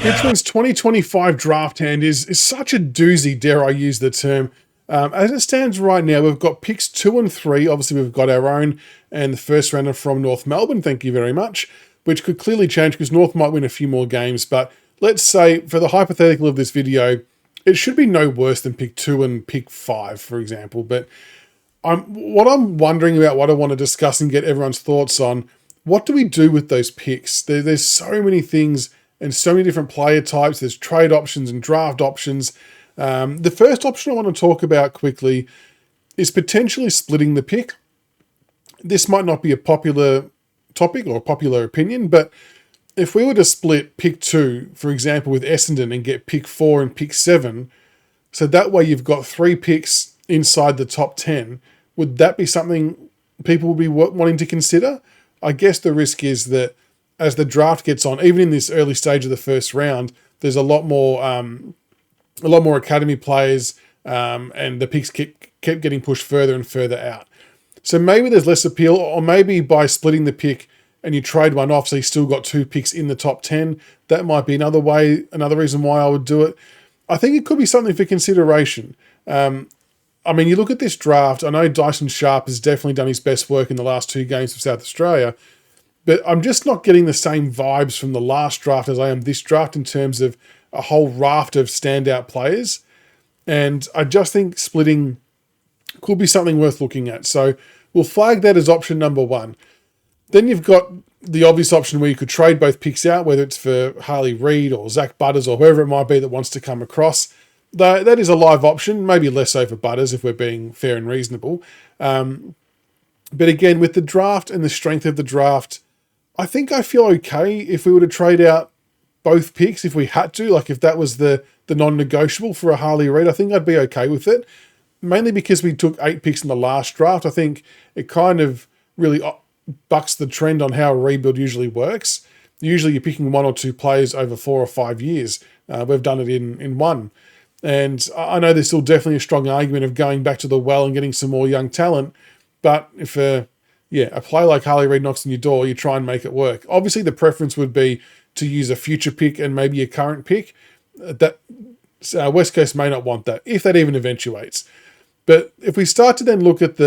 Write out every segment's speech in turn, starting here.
Richmond's 2025 draft hand is such a doozy, dare I use the term. As it stands right now, we've got picks 2 and 3. Obviously, we've got our own and the first rounder from North Melbourne. Thank you very much. Which could clearly change because North might win a few more games. But let's say, for the hypothetical of this video, it should be no worse than pick 2 and pick 5, for example. But what I'm wondering about, what I want to discuss and get everyone's thoughts on, what do we do with those picks? There's so many things and so many different player types. There's trade options and draft options. The first option I want to talk about quickly is potentially splitting the pick. This might not be a popular topic or a popular opinion, but if we were to split pick 2, for example, with Essendon and get pick 4 and pick 7, so that way you've got 3 picks inside the top 10, would that be something people would be wanting to consider? I guess the risk is that as the draft gets on, even in this early stage of the first round, there's a lot more academy players, and the picks kept getting pushed further and further out. So maybe there's less appeal, or maybe by splitting the pick and you trade one off, so you still got 2 picks in the top 10, that might be another reason why I would do it. I think it could be something for consideration. You look at this draft, I know Dyson Sharp has definitely done his best work in the last 2 games for South Australia, but I'm just not getting the same vibes from the last draft as I am this draft in terms of a whole raft of standout players. And I just think splitting could be something worth looking at. So we'll flag that as option number 1. Then you've got the obvious option where you could trade both picks out, whether it's for Harley Reid or Zach Butters or whoever it might be that wants to come across. That is a live option, maybe less so for Butters if we're being fair and reasonable. But again, with the draft and the strength of the draft, I think I feel okay if we were to trade out both picks, if we had to, like if that was the non-negotiable for a Harley Reid, I think I'd be okay with it. Mainly because we took 8 picks in the last draft. I think it kind of really bucks the trend on how a rebuild usually works. Usually you're picking 1 or 2 players over 4 or 5 years. We've done it in 1. And I know there's still definitely a strong argument of going back to the well and getting some more young talent. But if a player like Harley Reid knocks on your door, you try and make it work. Obviously, the preference would be to use a future pick and maybe a current pick. West Coast may not want that, if that even eventuates. But if we start to then look at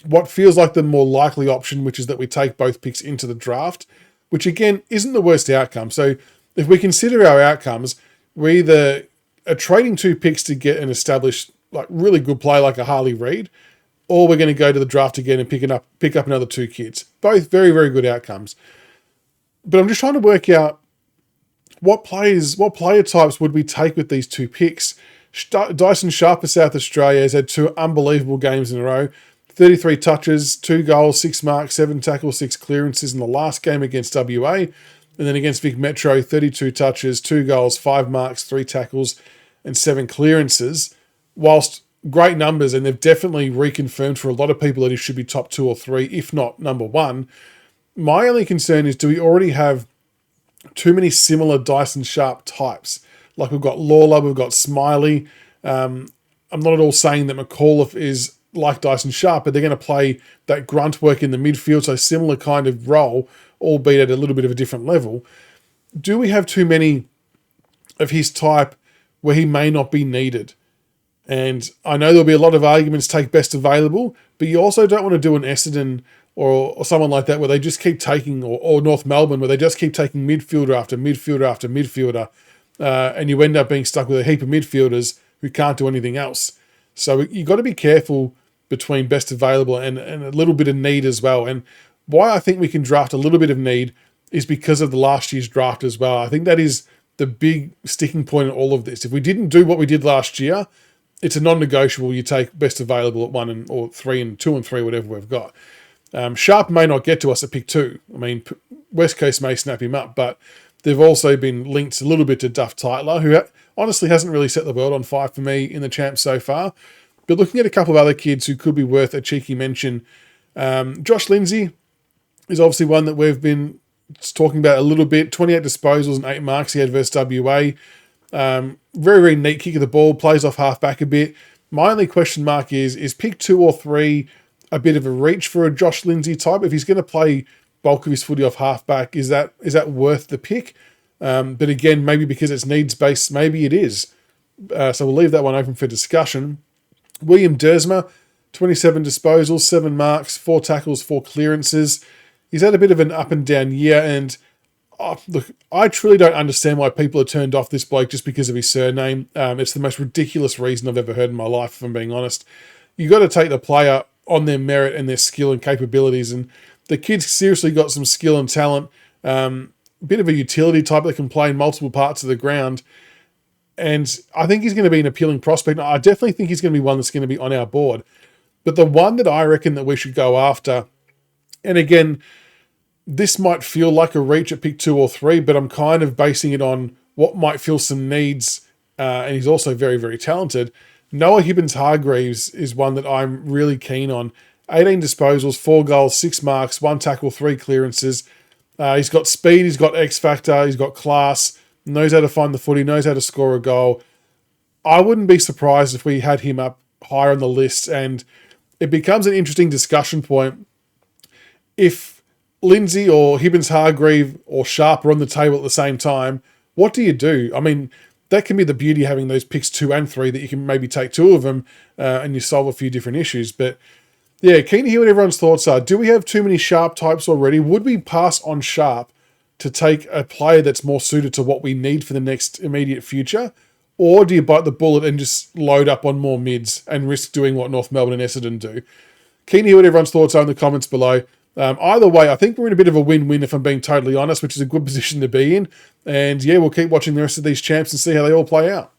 what feels like the more likely option, which is that we take both picks into the draft, which again isn't the worst outcome. So if we consider our outcomes, we either are trading 2 picks to get an established, like really good player like a Harley Reid, or we're going to go to the draft again and pick up another 2 kids. Both very, very good outcomes. But I'm just trying to work out what player types would we take with these 2 picks. Dyson Sharp for South Australia has had 2 unbelievable games in a row. 33 touches, 2 goals, 6 marks, 7 tackles, 6 clearances in the last game against WA. And then against Vic Metro, 32 touches, 2 goals, 5 marks, 3 tackles, and 7 clearances. Whilst great numbers, and they've definitely reconfirmed for a lot of people that he should be top 2 or 3, if not number 1. My only concern is, do we already have too many similar Dyson Sharp types? Like we've got Lawler, we've got Smiley. I'm not at all saying that McAuliffe is like Dyson Sharp, but they're going to play that grunt work in the midfield, so similar kind of role, albeit at a little bit of a different level. Do we have too many of his type where he may not be needed? And I know there'll be a lot of arguments, take best available, but you also don't want to do an Essendon or someone like that where they just keep taking, or North Melbourne, where they just keep taking midfielder after midfielder after midfielder, and you end up being stuck with a heap of midfielders who can't do anything else. So you've got to be careful between best available and a little bit of need as well. And why I think we can draft a little bit of need is because of the last year's draft as well. I think that is the big sticking point in all of this. If we didn't do what we did last year, it's a non-negotiable. You take best available at 1 or 3 and 2 and 3, whatever we've got. Sharp may not get to us at pick 2. I mean, West Coast may snap him up, but they've also been linked a little bit to Duff Tytler, who honestly hasn't really set the world on fire for me in the champs so far. But looking at a couple of other kids who could be worth a cheeky mention, Josh Lindsay is obviously one that we've been talking about a little bit. 28 disposals and 8 marks he had versus WA. Very, very neat kick of the ball, plays off half back a bit. My only question mark is pick 2 or 3 a bit of a reach for a Josh Lindsay type? If he's going to play bulk of his footy off halfback. Is that worth the pick? But again, maybe because it's needs-based, maybe it is. So we'll leave that one open for discussion. William Dersma, 27 disposals, 7 marks, 4 tackles, 4 clearances. He's had a bit of an up and down year, and look, I truly don't understand why people are turned off this bloke just because of his surname. It's the most ridiculous reason I've ever heard in my life, if I'm being honest. You got to take the player on their merit and their skill and capabilities, and the kid's seriously got some skill and talent. A bit of a utility type that can play in multiple parts of the ground. And I think he's going to be an appealing prospect. I definitely think he's going to be one that's going to be on our board. But the one that I reckon that we should go after, and again, this might feel like a reach at pick 2 or 3, but I'm kind of basing it on what might fill some needs. And he's also very, very talented. Noah Hibbins-Hargreaves is one that I'm really keen on. 18 disposals, 4 goals, 6 marks, 1 tackle, 3 clearances. He's got speed, he's got X factor, he's got class, knows how to find the footy, knows how to score a goal. I wouldn't be surprised if we had him up higher on the list, and it becomes an interesting discussion point. If Lindsay or Hibbins-Hargreaves or Sharp are on the table at the same time, what do you do? I mean, that can be the beauty of having those picks 2 and 3, that you can maybe take 2 of them and you solve a few different issues. But yeah, keen to hear what everyone's thoughts are. Do we have too many Sharp types already? Would we pass on Sharp to take a player that's more suited to what we need for the next immediate future? Or do you bite the bullet and just load up on more mids and risk doing what North Melbourne and Essendon do? Keen to hear what everyone's thoughts are in the comments below. Either way, I think we're in a bit of a win-win, if I'm being totally honest, which is a good position to be in. And yeah, we'll keep watching the rest of these champs and see how they all play out.